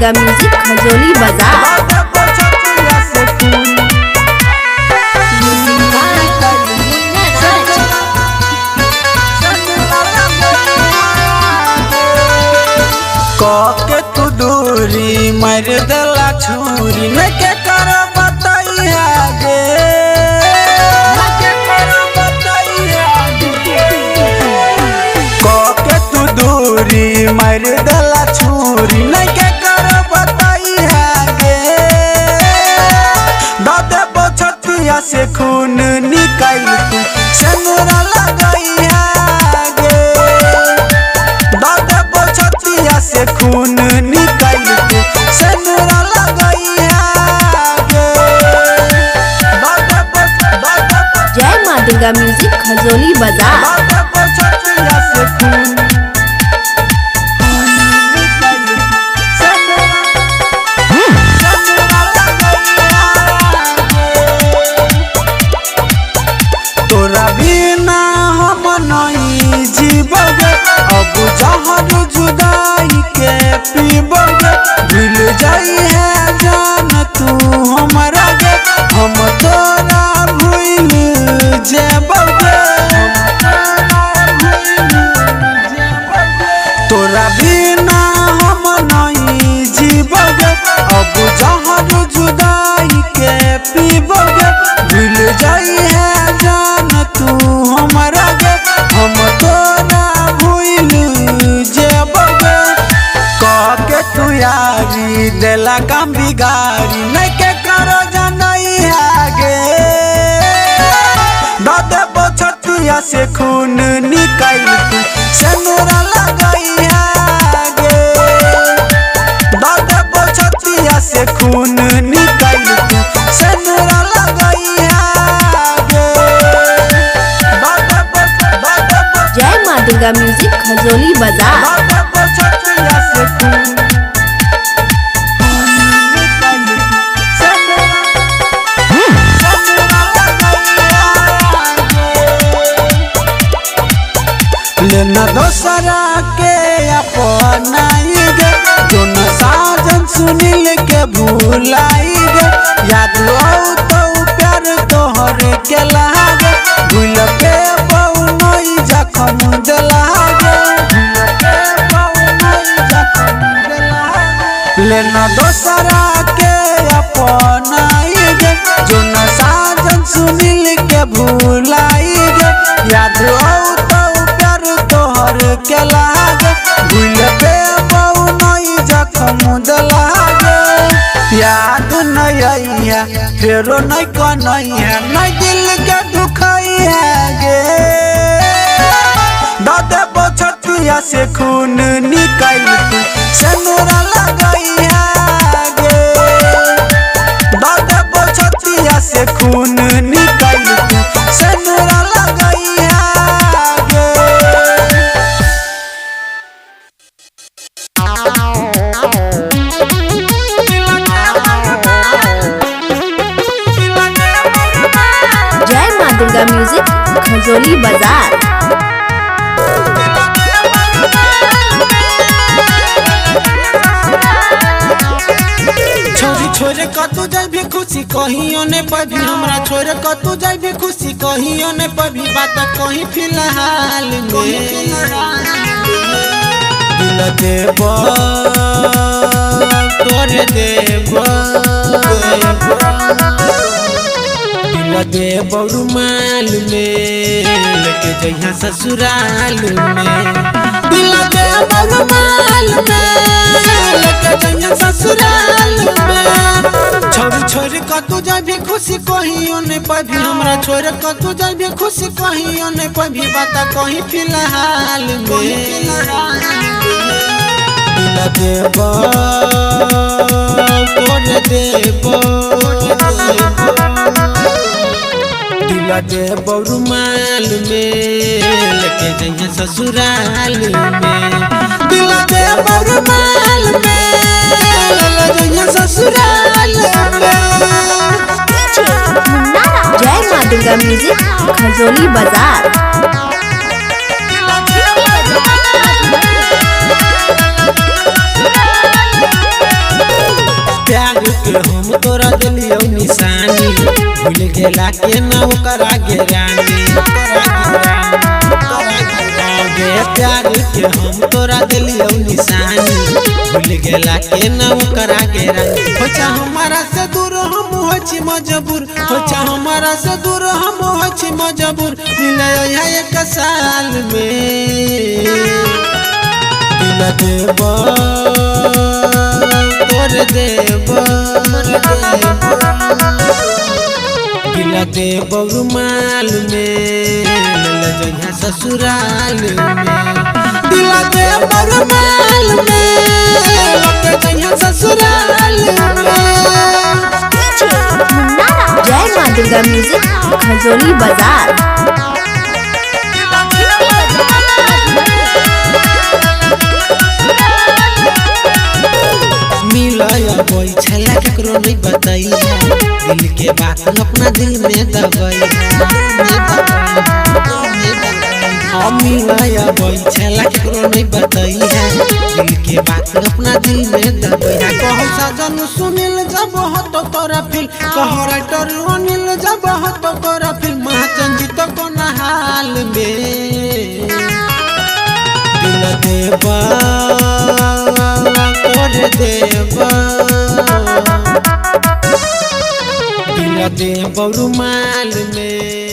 Durga music Khajauli बाजार। के तू दूरी मर दला छुरी न के कर बताइया गे के तू दूरी मर दला छुरी न के कर बताइया गे दादे बछतिया से खून निकाल तू सनरा लगाइया गे दादे बछतिया से खून निकाल तू सनरा लगाइया गे जय मां दुर्गा म्यूजिक खजोली बाजार। दादे बछतिया से खून तोरा बिना हम नहीं जीवगे अब जहर जुदाई के पीबगे भूल जाई है जान तू हमारा गे हम तोरा भूल जेबगे तोरा बिना हम नहीं जीवगे अब जहर जुदाई के पीबगे भूल जाई है जान तू हमारा गे हम तोरा भूल जेबगे के तू यारी देला काम बिगारी नहीं के करो जानई है गे दादे बछतिया से खून निकाल तू सनरा लगाई है गे दादे बछतिया से खून निकाल तू सनरा लगाई है गे जय मां दुर्गा म्यूजिक खजोली बाजार। दादे बछतिया से खून लेना दोसरा के अपनाई गे जो न साजन सुनील के भूलाई गे याद आओ तो प्यार तोहर के लागे भूल के बहु नई जखम दिलागे लेना दोसरा के अपनाई गे जो न साजन सुनील के भूलाई गे याद आओ तोहर के लागे भूल पे बहु नई जखम दिलागे याद नहीं आई है फेरो नहीं कनई है नहीं दिल के दुखाई है गे दादे बछतिया से खून निकाल तू सनरा लगाई है गे दादे बछतिया से खून निकाल तू सनरा लगाई है गे जय मां दुर्गा म्यूजिक खजोली बाजार। छोरी छोरे कतू जाई भी खुशी कहियो ने पभी हमरा छोरे कतू जाई भी खुशी कहियो ने पभी बात कहीं फिलहाल में दिल देब तोरे देब दिल देब रुमाल में लेके जइहा ससुराल में दिल देब रुमाल में लेके जइहा ससुराल में छोरी छोरी कतू जाई भी खुशी कहियो ने पभी हमरा छोरे कतू जाई भी खुशी कहियो ने पभी बात कहीं फिलहाल में दिल देब तोरे देब दिल देब रुमाल में लेके जइहा ससुराल में दिल देब रुमाल में लेके जइहा ससुराल में। जय मां दुर्गा म्यूजिक खजोली बाजार। हम तोरा दिलियो निशानी भूल गेला के ना ओकर आगे रानी आगे प्यार के हम तोरा दिलियो निशानी भूल गेला के ना ओकर आगे रानी होचा हमारा से दूर हम होछि मजबूर होचा हमारा से दूर हम होछि मजबूर मिले है एक साल में दिल देबा तोर देबा दिल देबा रुमाल में ले जइहा ससुराल में दिल देबा रुमाल में ले जइहा ससुराल में। जय माँ दुर्गा म्यूजिक खजोली बाजार। मिलया बोई छला केकरो नहीं बताइया दिल के बात अपना दिल में दबाइया हम मिलया बोई छला केकरो नहीं बताइया दिल के बात अपना दिल में दबाइया कहू साजन सुनिल जब हो तो तोरा फिल कहो राइटर अनिल जब हो तो तोरा फिल महाचंजित को हाल में दिल देबा तोर देबा दिल देबा रुमाल में।